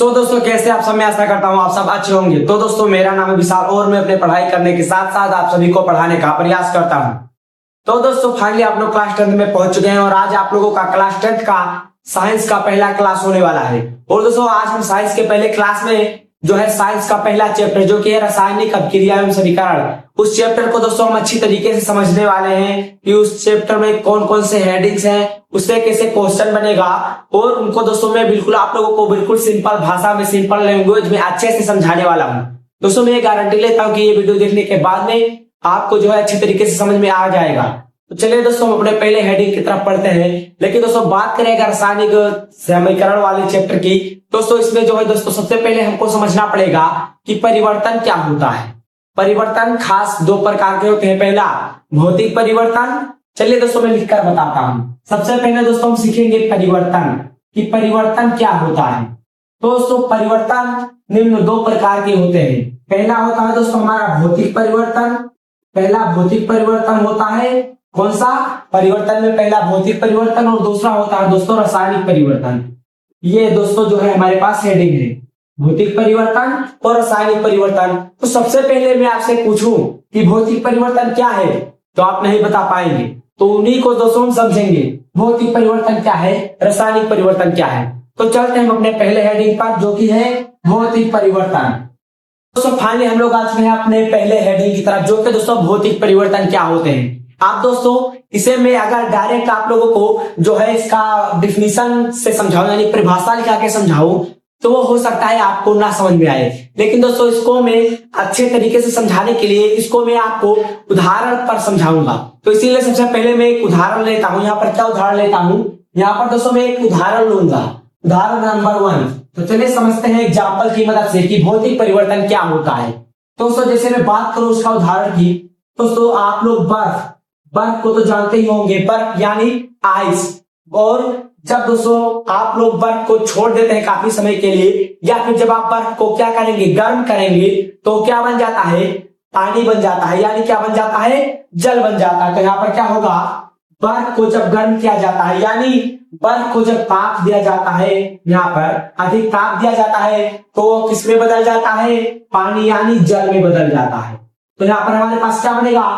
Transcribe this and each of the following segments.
दोस्तों कैसे आप सब। मैं आशा करता हूँ आप सब अच्छे होंगे। तो दोस्तों मेरा नाम है विशाल और मैं अपने पढ़ाई करने के साथ साथ आप सभी को पढ़ाने का प्रयास करता हूँ। तो दोस्तों फाइनली आप लोग क्लास 10th में पहुंच चुके हैं और आज आप लोगों का क्लास 10th का साइंस का पहला क्लास होने वाला है। और दोस्तों आज हम साइंस के पहले क्लास में जो है साइंस का पहला चैप्टर जो कि है रासायनिक अभिक्रिया एवं समीकरण, उस चैप्टर को दोस्तों हम अच्छी तरीके से समझने वाले हैं कि उस चैप्टर में कौन कौन से हेडिंग्स हैं, उससे कैसे क्वेश्चन बनेगा और उनको दोस्तों मैं बिल्कुल आप लोगों को बिल्कुल सिंपल भाषा में, सिंपल लैंग्वेज में अच्छे से समझाने वाला हूँ। दोस्तों मैं ये गारंटी लेता हूँ कि ये वीडियो देखने के बाद में आपको जो है अच्छी तरीके से समझ में आ जाएगा। तो चलिए दोस्तों हम अपने पहले हेडिंग की तरफ पढ़ते हैं। लेकिन दोस्तों बात करें अगर रासायनिक समीकरण वाले चैप्टर की, दोस्तों इसमें जो है दोस्तों सबसे पहले हमको समझना पड़ेगा कि परिवर्तन क्या होता है। परिवर्तन खास दो प्रकार के होते हैं। पहला भौतिक परिवर्तन, चलिए दोस्तों मैं लिखकर बताता हूँ। सबसे पहले दोस्तों हम सीखेंगे परिवर्तन कि परिवर्तन क्या होता है। तो दोस्तों परिवर्तन निम्न दो प्रकार के होते हैं। पहला होता है दोस्तों हमारा भौतिक परिवर्तन। पहला भौतिक परिवर्तन होता है कौन सा परिवर्तन में, पहला भौतिक परिवर्तन और दूसरा होता है दोस्तों रासायनिक परिवर्तन। ये दोस्तों जो है हमारे पास हेडिंग है भौतिक परिवर्तन और रासायनिक परिवर्तन। तो सबसे पहले मैं आपसे पूछूं कि भौतिक परिवर्तन क्या है तो आप नहीं बता पाएंगे, तो उन्हीं को दोस्तों हम समझेंगे भौतिक परिवर्तन क्या है, रासायनिक परिवर्तन क्या है। तो चलते हैं हम अपने पहले हेडिंग पर जो कि है भौतिक परिवर्तन। दोस्तों फाइनली हम लोग आज में अपने पहले हेडिंग की तरफ जो कि दोस्तों भौतिक परिवर्तन क्या होते हैं। आप दोस्तों इसे मैं अगर डायरेक्ट आप लोगों को जो है इसका डिफिनीशन से समझाऊं यानी परिभाषा लिखा के समझाऊं तो वो हो सकता है आपको ना समझ में आए। लेकिन दोस्तों इसको मैं अच्छे तरीके से समझाने के लिए इसको मैं आपको उदाहरण पर समझाऊंगा। तो इसीलिए सबसे पहले मैं एक उदाहरण लेता हूं। यहाँ पर क्या उदाहरण लेता हूं, यहाँ पर दोस्तों मैं एक उदाहरण लूंगा, उदाहरण नंबर 1। तो चलिए समझते हैं एग्जाम्पल की मदद से कि भौतिक परिवर्तन क्या होता है। तो दोस्तों जैसे मैं बात करूं उसका उदाहरण की, दोस्तों आप लोग बर्फ को तो जानते ही होंगे, बर्फ यानी आइस। और जब दोस्तों आप लोग बर्फ को छोड़ देते हैं काफी समय के लिए या फिर जब आप बर्फ को क्या करेंगे गर्म करेंगे तो क्या बन जाता है, पानी बन जाता है, यानी क्या बन जाता है, जल बन जाता है। तो यहाँ पर क्या होगा, बर्फ को जब गर्म किया जाता है यानी बर्फ को जब ताप दिया जाता है, यहाँ पर अधिक ताप दिया जाता है तो किसमें बदल जाता है, पानी यानी जल में बदल जाता है। तो यहाँ पर हमारे पास क्या बनेगा,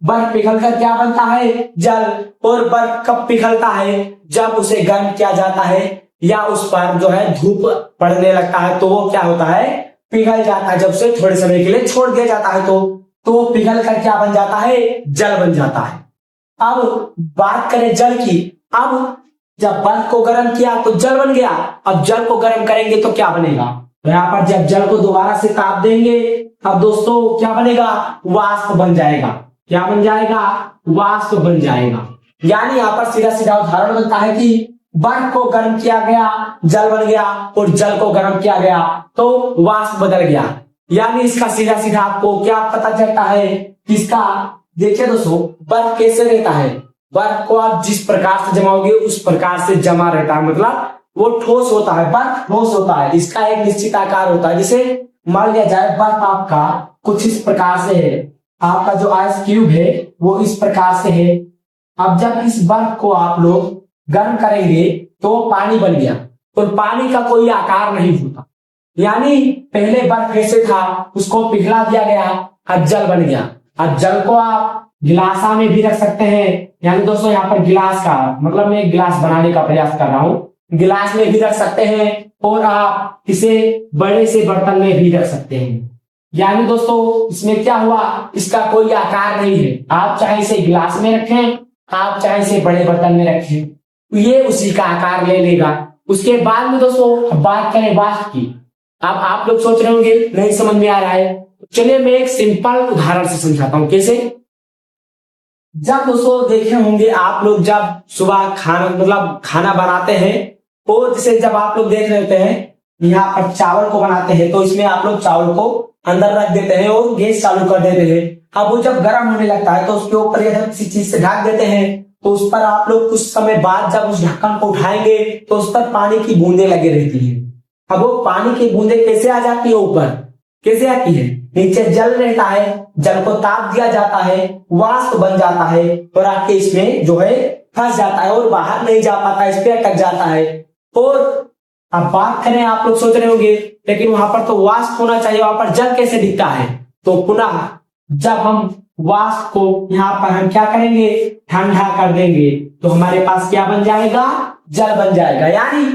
बर्फ पिघलकर क्या बनता है, जल। और बर्फ कब पिघलता है, जब उसे गर्म किया जाता है या उस पर जो है धूप पड़ने लगता है तो वो क्या होता है, पिघल जाता है। जब उसे थोड़े समय के लिए छोड़ दिया जाता है तो वो पिघल कर क्या बन जाता है, जल बन जाता है। अब बात करें जल की, अब जब बर्फ को गर्म किया तो जल बन गया। अब जल को गर्म करेंगे तो क्या बनेगा, तो यहाँ पर जब जल को दोबारा से ताप देंगे अब दोस्तों क्या बनेगा, वाष्प बन जाएगा। क्या बन जाएगा, वाष्प बन जाएगा। यानी यहाँ पर सीधा सीधा उदाहरण बनता है कि बर्फ को गर्म किया गया जल बन गया और जल को गर्म किया गया तो वाष्प बदल गया। यानी इसका सीधा सीधा आपको क्या पता चलता है कि इसका, देखिए दोस्तों बर्फ कैसे रहता है, बर्फ को आप जिस प्रकार से जमाओगे उस प्रकार से जमा रहता है, मतलब वो ठोस होता है, बर्फ ठोस होता है। इसका एक निश्चित आकार होता है। जैसे मान लिया जाए बर्फ आपका कुछ इस प्रकार से है, आपका जो आइस क्यूब है वो इस प्रकार से है। अब जब इस बर्फ को आप लोग गर्म करेंगे तो पानी बन गया और पानी का कोई आकार नहीं होता। यानी पहले बर्फ कैसे था उसको पिघला दिया गया, अब जल बन गया। अब जल को आप गिलासा में भी रख सकते हैं, यानी दोस्तों यहाँ पर गिलास का मतलब मैं एक गिलास बनाने का प्रयास कर रहा हूँ, गिलास में भी रख सकते हैं और आप इसे बड़े से बर्तन में भी रख सकते हैं। यानी दोस्तों इसमें क्या हुआ, इसका कोई आकार नहीं है। आप चाहे इसे गिलास में रखें, आप चाहे इसे बड़े बर्तन में रखें, ये उसी का आकार ले लेगा। उसके बाद में दोस्तों बात करें वाष्प की। अब आप लोग सोच रहे होंगे नहीं समझ में आ रहा है, चलिए मैं एक सिंपल उदाहरण से समझाता हूं कैसे। जब दोस्तों देखे होंगे आप लोग जब सुबह खाना बनाते हैं और जैसे जब आप लोग देख रहे होते हैं यहाँ पर चावल को बनाते हैं तो इसमें आप लोग चावल को अंदर रख देते हैं और गैस चालू कर देते हैं। अब वो जब गर्म होने लगता है तो उसके ऊपर यदि किसी चीज से ढक देते हैं तो उस पर आप लोग कुछ समय बाद जब उस ढक्कन को उठाएंगे तो उस पर पानी की बूंदें लगी रहती है। अब वो पानी की बूंदें कैसे आ जाती है, ऊपर कैसे आती है, नीचे जल रहता है, जल को ताप दिया जाता है, वाष्प बन जाता है और आके इसमें जो है फंस जाता है और बाहर नहीं जा पाता, इस पे अटक जाता है। और अब बात करें, आप लोग सोच रहे होंगे लेकिन वहां पर तो वाष्प होना चाहिए, वहां पर जल कैसे दिखता है? तो पुनः जब हम वाष्प को यहाँ पर हम क्या करेंगे, ठंडा कर देंगे तो हमारे पास क्या बन जाएगा, जल बन जाएगा। यानी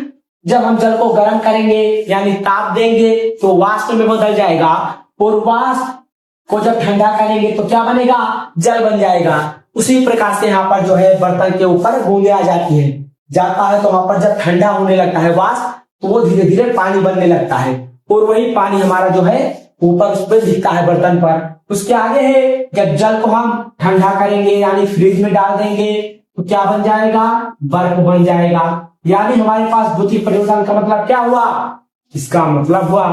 जब हम जल को गर्म करेंगे यानी ताप देंगे तो वाष्प में बदल जाएगा, और वाष्प को जब ठंडा करेंगे तो क्या बनेगा, जल बन जाएगा। उसी प्रकार से यहाँ पर जो है बर्तन के ऊपर बूंदे आ जाती है, जाता है तो वहां पर जब ठंडा होने लगता है वाष्प तो वो धीरे धीरे पानी बनने लगता है, और वही पानी हमारा जो है ऊपर उस पर दिखता है बर्तन पर। उसके आगे है, जब जल को हम ठंडा करेंगे यानी फ्रिज में डाल देंगे तो क्या बन जाएगा, बर्फ बन जाएगा। यानी हमारे पास भौतिक परिवर्तन का मतलब क्या हुआ, इसका मतलब हुआ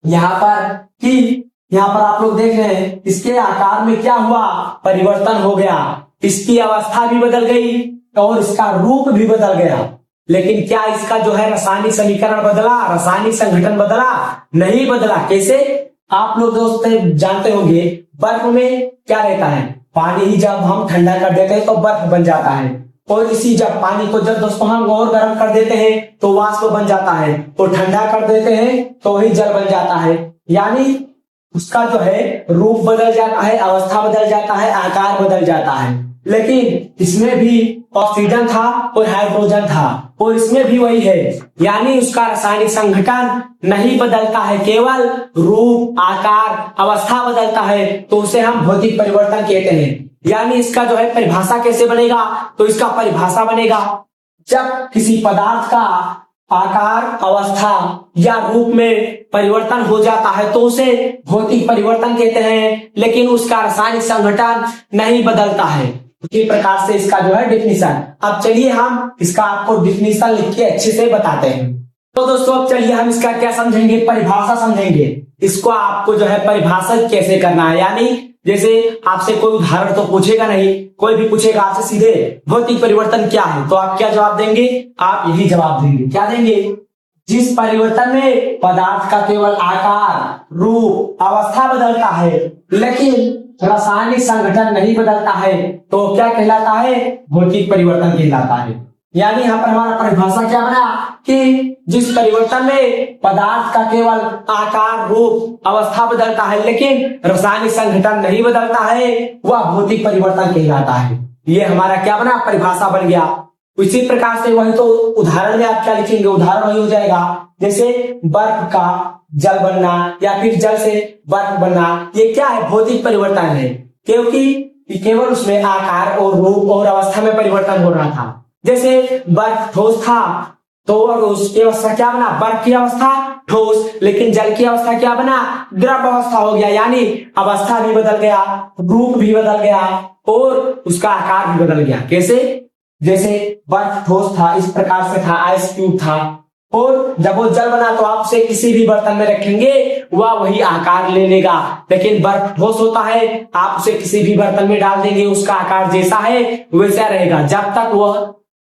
यहाँ पर कि यहाँ पर आप लोग देख रहे हैं इसके आकार में क्या हुआ, परिवर्तन हो गया, इसकी अवस्था भी बदल गई और इसका रूप भी बदल गया। लेकिन क्या इसका जो है रासायनिक समीकरण बदला, रासायनिक संगठन बदला? नहीं बदला। कैसे? आप लोग दोस्त जानते होंगे बर्फ में क्या रहता है, पानी ही जब हम ठंडा कर देते हैं तो बर्फ बन जाता है, और इसी जब पानी को जब दोस्तों हम और गर्म कर देते हैं तो वाष्प बन जाता है, और ठंडा कर देते हैं तो वही जल बन जाता है। यानी उसका जो है रूप बदल जाता है, अवस्था बदल जाता है, आकार बदल जाता है। लेकिन इसमें भी ऑक्सीजन था और हाइड्रोजन था, और इसमें भी वही है। यानी उसका रासायनिक संघटन नहीं बदलता है, केवल रूप, आकार, अवस्था बदलता है, तो उसे हम भौतिक परिवर्तन कहते हैं। यानी इसका जो है परिभाषा कैसे बनेगा, तो इसका परिभाषा बनेगा जब किसी पदार्थ का आकार, अवस्था या रूप में परिवर्तन हो जाता है तो उसे भौतिक परिवर्तन कहते हैं, लेकिन उसका रासायनिक संघटन नहीं बदलता है। उसी प्रकार से इसका जो है डिफिनीशन। अब चलिए हम इसका आपको डिफिनीशन लिख के अच्छे से बताते हैं। तो दोस्तों अब चलिए हम इसका क्या समझेंगे, परिभाषा समझेंगे। इसको आपको जो है परिभाषित कैसे करना है, यानी जैसे आपसे कोई उदाहरण तो पूछेगा नहीं, कोई भी पूछेगा आपसे सीधे भौतिक परिवर्तन क्या है, तो आप क्या जवाब देंगे, आप यही जवाब देंगे। क्या देंगे? जिस परिवर्तन में पदार्थ का केवल आकार, रूप, अवस्था बदलता है लेकिन रासायनिक संगठन नहीं बदलता है तो क्या कहलाता है, भौतिक परिवर्तन कहलाता है। यानी यहाँ पर हमारा परिभाषा क्या बना कि जिस परिवर्तन में पदार्थ का केवल आकार, रूप, अवस्था बदलता है लेकिन रासायनिक संगठन नहीं बदलता है वह भौतिक परिवर्तन कहलाता है। ये हमारा क्या बना, परिभाषा बन गया। इसी प्रकार से वही तो उदाहरण में आप क्या लिखेंगे, उदाहरण वही हो जाएगा जैसे बर्फ का जल बनना या फिर जल से बर्फ बनना, ये क्या है, भौतिक परिवर्तन है, क्योंकि केवल उसमें आकार और रूप और अवस्था में परिवर्तन हो रहा था। जैसे बर्फ ठोस था तो उसकी अवस्था क्या बना, बर्फ की अवस्था ठोस, लेकिन जल की अवस्था क्या बना, द्रव अवस्था हो गया। यानी अवस्था भी बदल गया, रूप भी बदल गया और उसका आकार भी बदल गया। कैसे? जैसे बर्फ ठोस था, इस प्रकार से था, आइस क्यूब था, और जब वो जल बना तो आप उसे किसी भी बर्तन में रखेंगे वह वही आकार ले लेगा। लेकिन बर्फ ठोस होता है, आप उसे किसी भी बर्तन में डाल देंगे उसका आकार जैसा है वैसा रहेगा, जब तक वह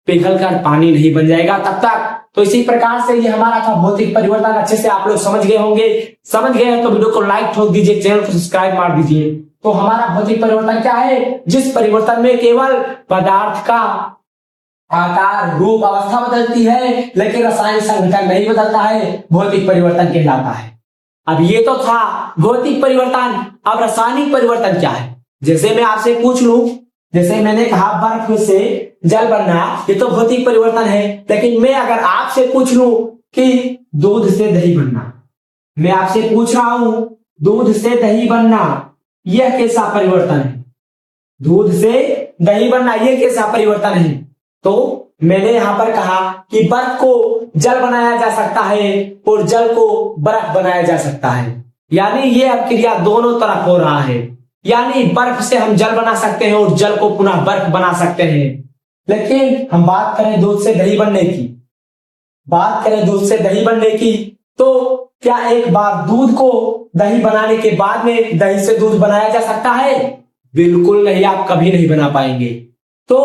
पिघल कर पानी नहीं बन जाएगा तब तक। तो इसी प्रकार से ये हमारा था भौतिक परिवर्तन। अच्छे से आप लोग समझ गए होंगे। समझ गए हैं तो वीडियो को लाइक ठोक दीजिए, चैनल को सब्सक्राइब मार दीजिए। तो हमारा भौतिक परिवर्तन क्या है, जिस परिवर्तन में केवल पदार्थ का आकार, रूप, अवस्था बदलती है लेकिन रासायनिक संगठन नहीं बदलता है, भौतिक परिवर्तन कहलाता है। अब ये तो था भौतिक परिवर्तन। अब रासायनिक परिवर्तन क्या है? जैसे मैं आपसे पूछ लूं, जैसे मैंने कहा बर्फ से जल बनना, ये तो भौतिक परिवर्तन है। लेकिन मैं अगर आपसे पूछ लूं कि दूध से दही बनना, मैं आपसे पूछ रहा हूं दूध से दही बनना, यह कैसा परिवर्तन है? दूध से दही बनना ये कैसा परिवर्तन है? तो मैंने यहां पर कहा कि बर्फ को जल बनाया जा सकता है और जल को बर्फ बनाया जा सकता है। यानी ये अब क्रिया दोनों तरफ हो रहा है। यानी बर्फ से हम जल बना सकते हैं और जल को पुनः बर्फ बना सकते हैं। लेकिन हम बात करें दूध से दही बनने की, बात करें दूध से दही बनने की, तो क्या एक बार दूध को दही बनाने के बाद में दही से दूध बनाया जा सकता है? बिल्कुल नहीं, आप कभी नहीं बना पाएंगे। तो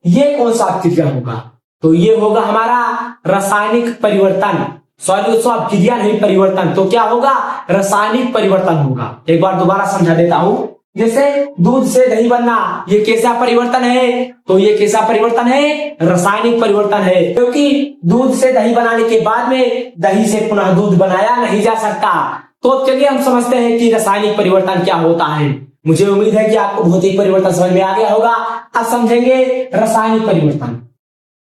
ये कौन सा क्रिया होगा? तो ये होगा हमारा रासायनिक परिवर्तन। सॉरी दोस्तों, अब क्रिया नहीं परिवर्तन, तो क्या होगा? रासायनिक परिवर्तन होगा। एक बार दोबारा समझा देता हूं, जैसे दूध से दही बनना, ये कैसा परिवर्तन है? तो ये कैसा परिवर्तन है? रासायनिक परिवर्तन है, क्योंकि दूध से दही बनाने के बाद में दही से पुनः दूध बनाया नहीं जा सकता। तो अब चलिए हम समझते हैं कि रासायनिक परिवर्तन क्या होता है। मुझे उम्मीद है कि आपको भौतिक परिवर्तन समझ में आ गया होगा। अब समझेंगे रासायनिक परिवर्तन।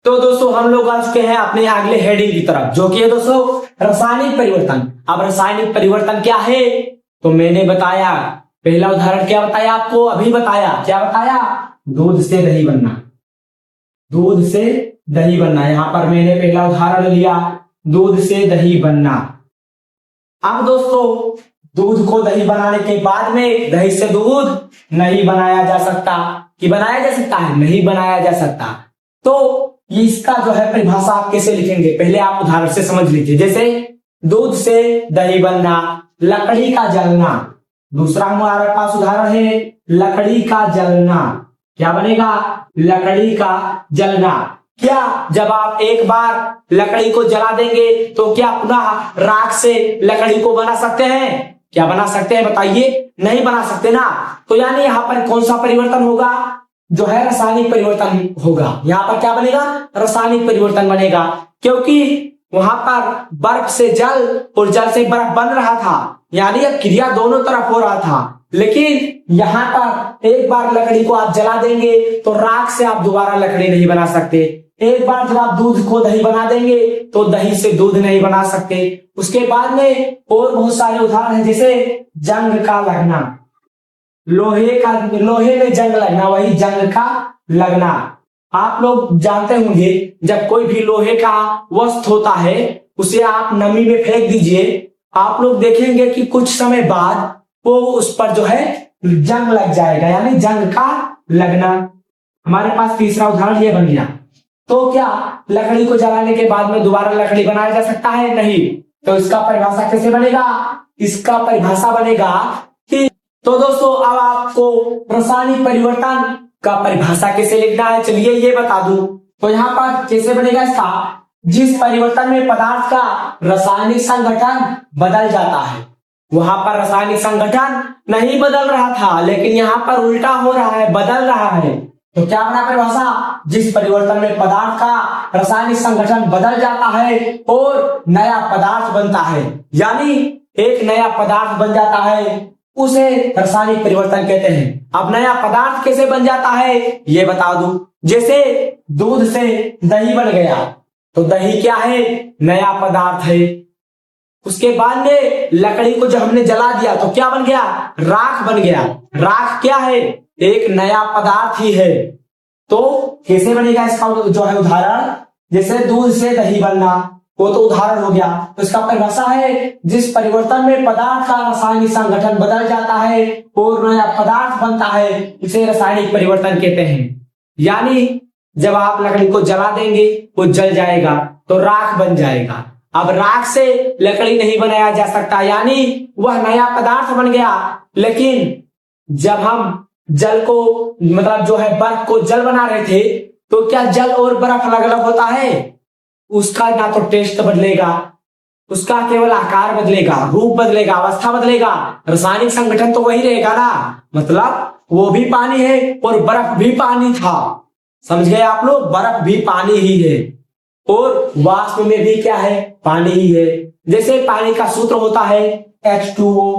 तो दोस्तों हम लोग आ चुके हैं अपने अगले हेडिंग की तरफ, जो कि है दोस्तों रासायनिक परिवर्तन। अब रासायनिक परिवर्तन क्या है? तो मैंने बताया, पहला उदाहरण क्या बताया आपको? अभी बताया। क्या बताया? दूध से दही बनना। दूध से दही बनना, यहां पर मैंने पहला उदाहरण लिया, दूध से दही बनना। अब दोस्तों दूध को दही बनाने के बाद में दही से दूध नहीं बनाया जा सकता। कि बनाया जा सकता है? नहीं बनाया जा सकता। तो इसका जो है परिभाषा आप कैसे लिखेंगे, पहले आप उदाहरण से समझ लीजिए। जैसे दूध से दही बनना, लकड़ी का जलना। दूसरा हमारे पास उदाहरण है लकड़ी का जलना। क्या बनेगा? लकड़ी का जलना। क्या जब आप एक बार लकड़ी को जला देंगे तो क्या पुनः राख से लकड़ी को बना सकते हैं? क्या बना सकते हैं बताइए? नहीं बना सकते ना। तो यानी यहाँ पर कौन सा परिवर्तन होगा? जो है रासायनिक परिवर्तन होगा। यहाँ पर क्या बनेगा? रासायनिक परिवर्तन बनेगा, क्योंकि वहां पर बर्फ से जल और जल से बर्फ बन रहा था, यानी यह क्रिया दोनों तरफ हो रहा था। लेकिन यहाँ पर एक बार लकड़ी को आप जला देंगे तो राख से आप दोबारा लकड़ी नहीं बना सकते। एक बार जब आप दूध को दही बना देंगे तो दही से दूध नहीं बना सकते। उसके बाद में और बहुत सारे उदाहरण हैं, जैसे जंग का लगना, लोहे में जंग लगना, वही जंग का लगना। आप लोग जानते होंगे जब कोई भी लोहे का वस्तु होता है उसे आप नमी में फेंक दीजिए, आप लोग देखेंगे कि कुछ समय बाद वो उस पर जो है जंग लग जाएगा, यानी जंग का लगना। हमारे पास तीसरा उदाहरण ये बन गया। तो क्या लकड़ी को जलाने के बाद में दोबारा लकड़ी बनाया जा सकता है? नहीं। तो इसका परिभाषा कैसे बनेगा? इसका परिभाषा बनेगा कि, तो दोस्तों अब आपको रासायनिक परिवर्तन का परिभाषा कैसे लिखना है चलिए ये बता दूं। तो यहाँ पर कैसे बनेगा इसका? जिस परिवर्तन में पदार्थ का रासायनिक संगठन बदल जाता है। वहां पर रासायनिक संगठन नहीं बदल रहा था, लेकिन यहाँ पर उल्टा हो रहा है, बदल रहा है। तो क्या बना परिभाषा? जिस परिवर्तन में पदार्थ का रासायनिक संगठन बदल जाता है और नया पदार्थ बनता है, यानी एक नया पदार्थ बन जाता है, उसे रासायनिक परिवर्तन कहते हैं। अब नया पदार्थ कैसे बन जाता है ये बता दूं। जैसे दूध से दही बन गया, तो दही क्या है? नया पदार्थ है। उसके बाद में लकड़ी को जब हमने जला दिया तो क्या बन गया? राख बन गया। राख क्या है? एक नया पदार्थ ही है। तो कैसे बनेगा इसका जो है उदाहरण? जैसे दूध से दही बनना, वो तो उदाहरण हो गया। तो इसका परिभाषा है जिस परिवर्तन में पदार्थ का रासायनिक संगठन बदल जाता है और नया पदार्थ बनता है, इसे रासायनिक परिवर्तन कहते हैं। यानी जब आप लकड़ी को जला देंगे वो जल जाएगा तो राख बन जाएगा। अब राख से लकड़ी नहीं बनाया जा सकता, यानी वह नया पदार्थ बन गया। लेकिन जब हम जल को मतलब जो है बर्फ को जल बना रहे थे, तो क्या जल और बर्फ अलग अलग होता है? उसका ना तो टेस्ट बदलेगा, उसका केवल आकार बदलेगा, रूप बदलेगा, अवस्था बदलेगा, रासायनिक संगठन तो वही रहेगा ना। मतलब वो भी पानी है और बर्फ भी पानी था। समझ गए आप लोग? बर्फ भी पानी ही है और वाष्प में भी क्या है? पानी ही है। जैसे पानी का सूत्र होता है H2O,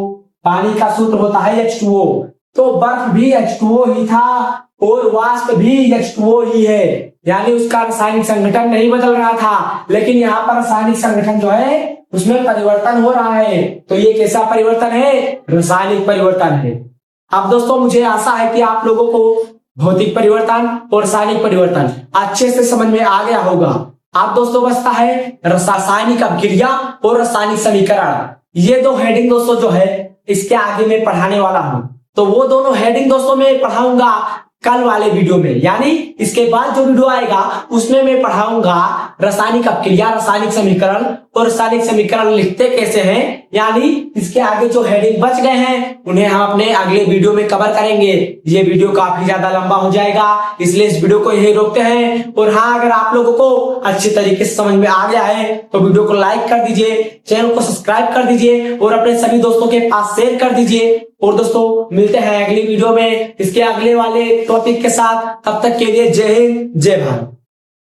पानी का सूत्र होता है H2O, तो बर्फ भी H2O ही था और वाष्प भी H2O ही है। यानी उसका रासायनिक संगठन नहीं बदल रहा था, लेकिन यहाँ पर रासायनिक संगठन जो है उसमें परिवर्तन हो रहा है। तो ये कैसा परिवर्तन है? रासायनिक परिवर्तन है। अब दोस्तों मुझे आशा है कि आप लोगों को भौतिक परिवर्तन और रासायनिक परिवर्तन अच्छे से समझ में आ गया होगा। अब दोस्तों बचता है रासायनिक अभिक्रिया और रासायनिक समीकरण। ये दो हेडिंग दोस्तों जो है इसके आगे मैं पढ़ाने वाला हूं। तो वो दोनों हेडिंग दोस्तों मैं पढ़ाऊंगा कल वाले वीडियो में, यानी इसके बाद जो वीडियो आएगा उसमें मैं पढ़ाऊंगा रासायनिक अपक्रिया, रासायनिक समीकरण और रासायनिक समीकरण लिखते कैसे हैं। यानी इसके आगे जो हेडिंग बच गए हैं उन्हें हम अपने अगले वीडियो में कवर करेंगे। ये वीडियो काफी ज्यादा लंबा हो जाएगा, इसलिए इस वीडियो को यही रोकते हैं। और हाँ, अगर आप लोगों को अच्छी तरीके से समझ में आ गया है तो वीडियो को लाइक कर दीजिए, चैनल को सब्सक्राइब कर दीजिए और अपने सभी दोस्तों के पास शेयर कर दीजिए। और दोस्तों मिलते हैं अगली वीडियो में इसके अगले वाले टॉपिक के साथ। तब तक के लिए जय हिंद जय भारत।